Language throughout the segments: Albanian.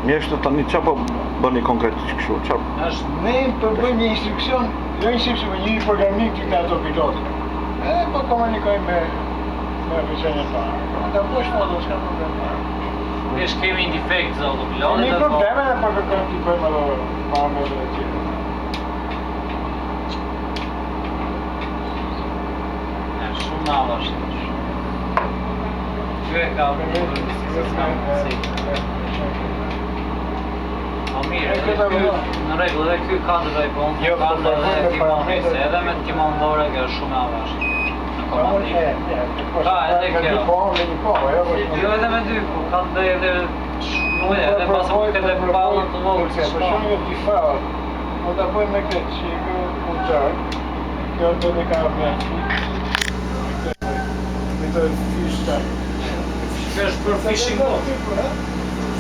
Mjeshtë tani çfarë po bëni konkretisht kështu? Çfarë? Ne bëjmë një instruksion, jo instruksion, një programim të ato pilotit. Po komunikojmë me oficialin e parë. Da bësh foto, s'ka problem. Ne kemi një defekt të autopilotit. Një probleme dhe po kërkojmë t'i bëjmë edhe parametrë të tjera. Shumë nava është. Kjo e ka mirë, në rregull, edhe ky ka të vepon, ka edhe timonese, edhe me timondore kjo është shumë avash. Në komandim. Ka edhe kjo. Jo edhe me dy, ka të edhe edhe pasur këtë pallën të vogël si Për shembull default, po ta bëjmë me këtë që kjo ulçar, kjo do të ka vlerë. Këtë fish tag. Kjo është për fishing boat.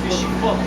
Fishing boat.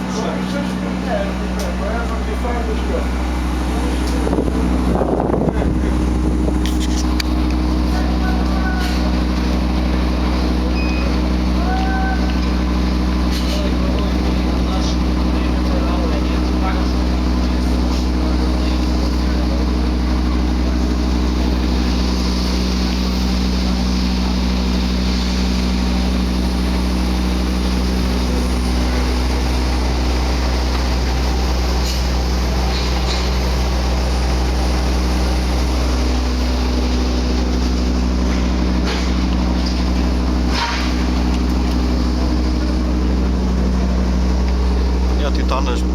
Titan është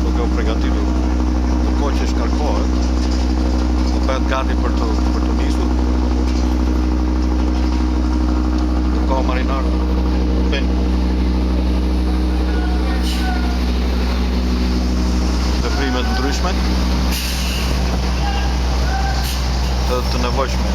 duke u përgatitur të kohë që shkarkohet, po bëhet gati për të nisur. Ka marinar bëjnë veprime të ndryshme të nevojshme.